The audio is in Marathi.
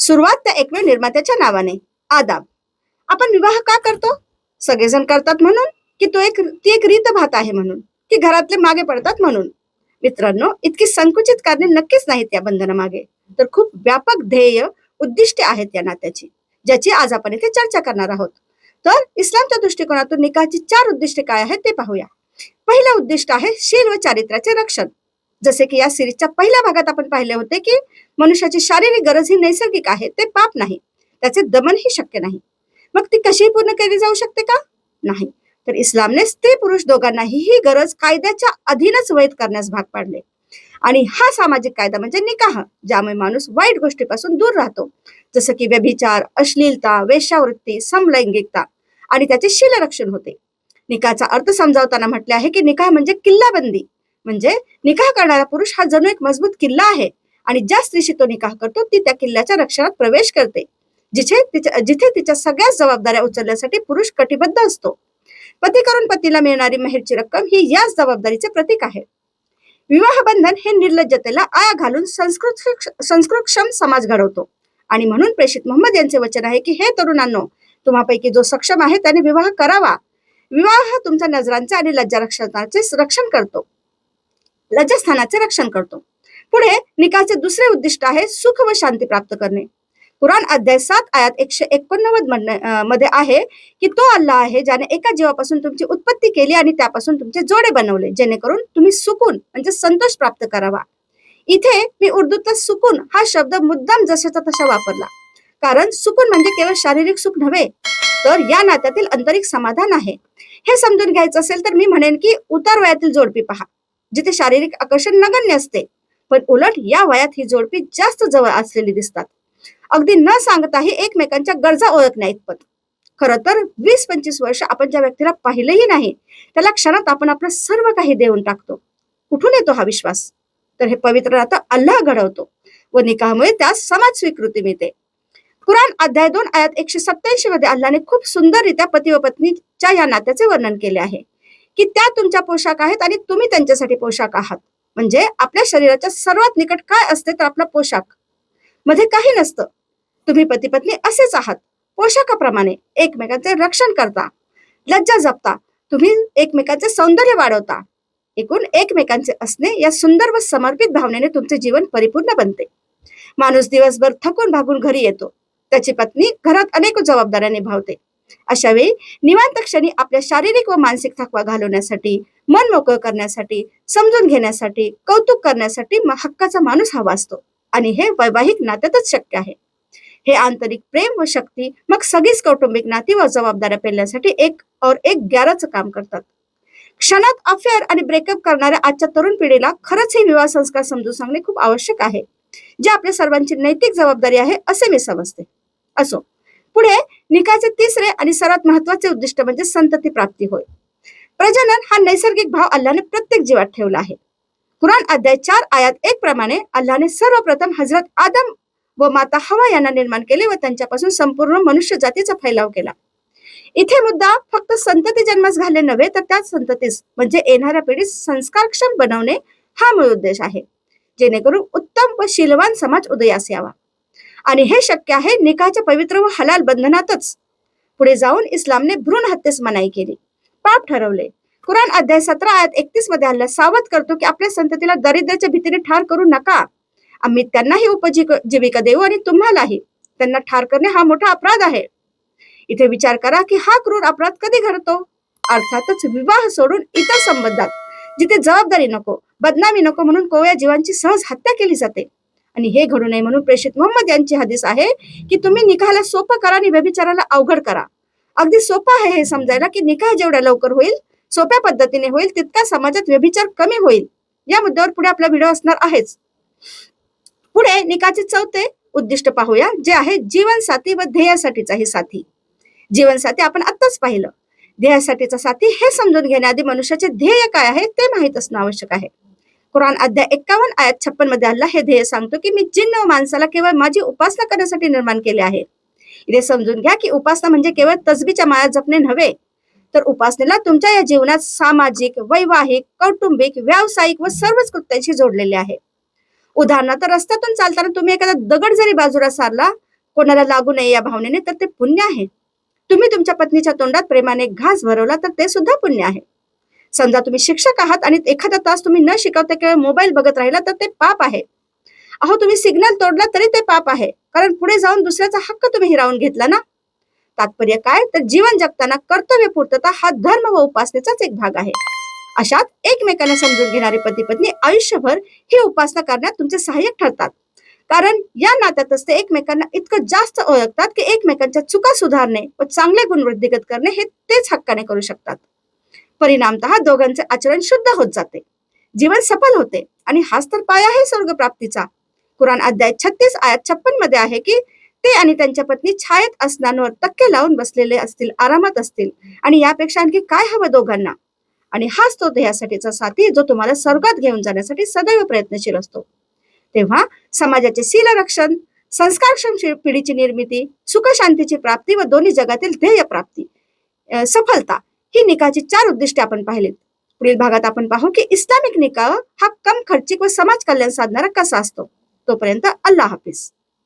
सुरुवात त्या एकमेव निर्मात्याच्या नावाने. आदाब. आपण विवाह का करतो? सगळेजण करतात म्हणून, की ती एक रीतभात आहे म्हणून, की घरातले मागे पडतात म्हणून? मित्रांनो, इतकी संकुचित कारणे नक्कीच नाहीत या बंधनामागे. तर खूप व्यापक ध्येय, उद्दिष्टे आहेत या नात्याची, ज्याची आज आपण इथे चर्चा करणार आहोत. तर इस्लामच्या दृष्टिकोनातून निकाहची 4 उद्दिष्टे काय आहेत ते पाहूया. पहिलं उद्दिष्ट आहे शील व चारित्र्याचे रक्षण. जसे की या सिरीजच्या पहिल्या भागात आपण पाहिले होते की मनुष्याची शारीरिक गरज ही नैसर्गिक आहे, ते पाप नाही, त्याचे दमनही शक्य नाही. मग ती कशी पूर्ण केली जाऊ शकते का? नाही. तर इस्लामने स्त्री पुरुष दोघांनाही ही गरज कायद्याच्या अधीनच वैध करण्यास भाग पाडले. आणि हा सामाजिक कायदा म्हणजे निकाह, ज्यामुळे माणूस वाईट गोष्टीपासून दूर राहतो, जसं की व्यभिचार, अश्लीलता, वेश्यावृत्ती, समलैंगिकता, आणि त्याचे शीलरक्षण होते. निकाहचा अर्थ समजावताना म्हटले आहे की निकाह म्हणजे किल्लाबंदी, म्हणजे निकाह करणारा पुरुष हा जणू एक मजबूत किल्ला आहे, आणि ज्या स्त्रीशी तो निकाह करतो ती त्या किल्ल्याच्या रक्षणात प्रवेश करते, जिथे तिच्या सगळ्या जबाबदाऱ्या उचलण्यासाठी पुरुष कटिबद्ध असतो. पती करून पतीला मिळणारी मेहरची रक्कम ही याच जबाबदारीचे प्रतीक आहे. विवाह बंधन हे निर्लज्जतेला आळा घालून संस्कृतक्षम समाज घडवतो. आणि म्हणून प्रेषित मोहम्मद यांचे वचन आहे की हे तरुणांनो, तुम्हापैकी जो सक्षम आहे त्याने विवाह करावा. विवाह हा तुमच्या नजरांचे आणि लज्जास्थानाचे रक्षण करतो. पुढे निकाहचे दुसरे उद्दिष्ट आहे सुख व शांती प्राप्त करणे. कुराण अध्याय 7 आयात 189 मध्ये आहे की तो अल्लाह आहे ज्याने एका जीवापासून तुमची उत्पत्ती केली आणि त्यापासून तुमचे जोडे बनवले, जेणेकरून तुम्ही सुकून म्हणजे संतोष प्राप्त करावा. इथे मी उर्दूतला सुकून हा शब्द मुद्दाम जशाचा तसा वापरला, कारण सुकून म्हणजे केवळ शारीरिक सुख नव्हे, तर या नात्यातील आंतरिक समाधान आहे. हे समजून घ्यायचं असेल तर मी म्हणेन की उतार वयातील जोडपी पहा, जिथे शारीरिक आकर्षण नगण्य असते, पण उलट या वयात ही जोडपी जास्त जवळ असलेली दिसतात, अगदी न सांगताही एकमेकांच्या गरजा ओळखण्या इतपत. खरं तर 20-25 वर्ष आपण ज्या व्यक्तीला पाहिलंही नाही त्याला क्षणात आपण आपलं सर्व काही देऊन टाकतो. कुठून येतो हा विश्वास? तर हे पवित्र नातं अल्लाह घडवतो व निकाहमुळे त्यास समाज स्वीकृती मिळते. कुराण अध्याय 2 आयात 187 मध्ये अल्लाने खूप सुंदररित्या पती व पत्नीच्या या नात्याचे वर्णन केले आहे की त्या तुमच्या पोशाख आहेत आणि तुम्ही त्यांच्यासाठी पोशाख आहात. म्हणजे आपल्या शरीराच्या सर्वात निकट काय असते तर आपला पोशाख, मध्ये काही नसतं. तुम्ही पती पत्नी असेच आहात, पोशाखाप्रमाणे एकमेकांचे रक्षण करता, लज्जा जपता, तुम्ही एकमेकांचे सौंदर्य वाढवता. एकूण एकमेकांचे असणे या सुंदर व समर्पित भावनेने तुमचे जीवन परिपूर्ण बनते. माणूस दिवसभर थकून भागून घरी येतो, त्याची पत्नी घरात अनेक जबाबदाऱ्या निभावते. अशा वेळी निवांत क्षणी आपल्या शारीरिक व मानसिक थकवा घालवण्यासाठी, मन मोकळं करण्यासाठी, समजून घेण्यासाठी, कौतुक करण्यासाठी हक्काचा माणूस हवा असतो. आणि हे वैवाहिक नात्यातच शक्य आहे. हे आंतरिक प्रेम व शक्ती मग सगळीच कौटुंबिक नाती व जबाबदाऱ्या पेलण्यासाठी एक 11चं काम करतात. क्षणात अफेअर आणि ब्रेकअप करणाऱ्या आजच्या तरुण पिढीला खरंच हे विवाह संस्कार समजून सांगणे खूप आवश्यक आहे, जे आपल्या सर्वांची नैतिक जबाबदारी आहे असे मी समजते. असो, पुढे निकाहचे तिसरे आणि सर्वात महत्वाचे उद्दिष्ट म्हणजे संतती प्राप्ती होय. प्रजनन हा नैसर्गिक भाव अल्लाने प्रत्येक जीवात ठेवला आहे. कुराण अध्याय 4 आयात 1 प्रमाणे अल्लाने सर्वप्रथम हजरत आदम व माता हवा यांना निर्माण केले व त्यांच्यापासून संपूर्ण मनुष्य जातीचा फैलाव केला. इथे मुद्दा फक्त संतती जन्मास घालणे नव्हे, तर त्याच संततीस म्हणजे येणाऱ्या पिढीस संस्कारक्षम बनवणे हा मूळ उद्देश आहे, जेणेकरून उत्तम व शीलवान समाज उदयास यावा. आणि हे शक्य आहे निकाहच्या पवित्र व हलाल बंधनातच. पुढे जाऊन इस्लामने भ्रूण हत्येस मनाई केली, पाप ठरवले. कुराण अध्याय 17 आयात 31 मध्ये अल्लाह सावध करतो की आपल्या संततीला दारिद्र्याच्या भीतीने ठार करू नका. आम्ही त्यांनाही उपजीविका देऊ आणि तुम्हालाही. त्यांना ठार करणे हा मोठा अपराध आहे. इथे विचार करा की हा क्रूर अपराध कधी घडतो? अर्थातच विवाह सोडून इतर संबंधात, जिथे जबाबदारी नको, बदनामी नको म्हणून कोवळ्या जीवांची सहज हत्या केली जाते. आणि हे घडू नये म्हणून प्रेषित मोहम्मद यांची हदीस आहे की तुम्ही निकाहाला सोपं करा आणि व्यभिचाराला अवघड करा. अगदी सोपं आहे हे समजायला की निकाह जेवढ्या लवकर होईल, सोप्या पद्धतीने होईल, तितका समाजात व्यभिचार कमी होईल. या मुद्द्यावर पुढे आपला व्हिडिओ असणार आहेच. पुढे निकाहचे 4थे उद्दिष्ट पाहूया, जे आहे जीवनसाथी व ध्येयासाठीचाही साथी. जीवनसाथी आपण आत्ताच पाहिलं. ध्येयासाठीचा साथी हे समजून घेण्याआधी मनुष्याचे ध्येय काय आहे ते माहीत असणं आवश्यक आहे. कुराण अध्याय 51 आयात 56 मध्ये अल्लाह हे ध्येय सांगतो की मी जिन्न व माणसाला केवळ माझी उपासना करण्यासाठी निर्माण केले आहे. इथे समजून घ्या की उपासना म्हणजे केवळ तसबीच्या माळा जपणे नव्हे, तर उपासनेला तुमच्या या जीवनात सामाजिक, वैवाहिक, कौटुंबिक, व्यावसायिक व सर्वच कृत्यांशी जोडलेले आहे. उदाहरणार्थ रस्त्यातून चालताना तुम्ही एखादा दगड जरी बाजूला सारला कोणाला लागू नये या भावनेने, तर ते पुण्य आहे. तुम्ही तुमच्या पत्नीच्या तोंडात प्रेमाने घास भरवला तर ते सुद्धा पुण्य आहे. समजा तुम्ही शिक्षक आहात आणि एखादा तास तुम्ही न शिकवता किंवा मोबाईल बघत राहिला तर ते पाप आहे. अहो, तुम्ही सिग्नल तोडला तरी ते पाप आहे, कारण पुढे जाऊन दुसऱ्याचा हक्क तुम्ही हिरावून घेतला ना. तात्पर्य काय, तर जीवन जगताना कर्तव्य पूर्तता हा धर्म व उपासनेचाच एक भाग आहे. अशात एकमेकांना समजून घेणारे पती पत्नी आयुष्यभर ही उपासना करण्यात तुमचे सहाय्यक ठरतात, कारण या नात्यातच ते एकमेकांना इतकं जास्त ओळखतात की एकमेकांच्या चुका सुधारणे व चांगले गुण वृद्धिगत करणे हे तेच हक्काने करू शकतात. परिणामतः दोघांचे आचरण शुद्ध होत जाते, जीवन सफल होते आणि हाच तर पाया आहे स्वर्ग प्राप्तीचा. कुराण अध्याय 36 आयात 56 मध्ये आहे की ते आणि त्यांच्या पत्नी छायेत असनांवर तक्के लावून बसलेले असतील, आरामात असतील, आणि यापेक्षा आणखी काय हवं दोघांना. आणि हाच तो ध्येयासाठीचा साथी जो तुम्हाला स्वर्गात घेऊन जाण्यासाठी सदैव प्रयत्नशील असतो. तेव्हा समाजाचे शीलरक्षण, संस्कारक्षम पिढीची निर्मिती, सुखशांतीची प्राप्ती व दोन्ही जगातील ध्येय प्राप्ती, सफलता, ही निकाहची 4 उद्दिष्टे आपण पाहिलीत. पुढील भागात आपण पाहू की इस्लामिक निकाह हा कम खर्चिक व समाज कल्याण साधणारा कसा असतो. तोपर्यंत अल्लाह हाफिज.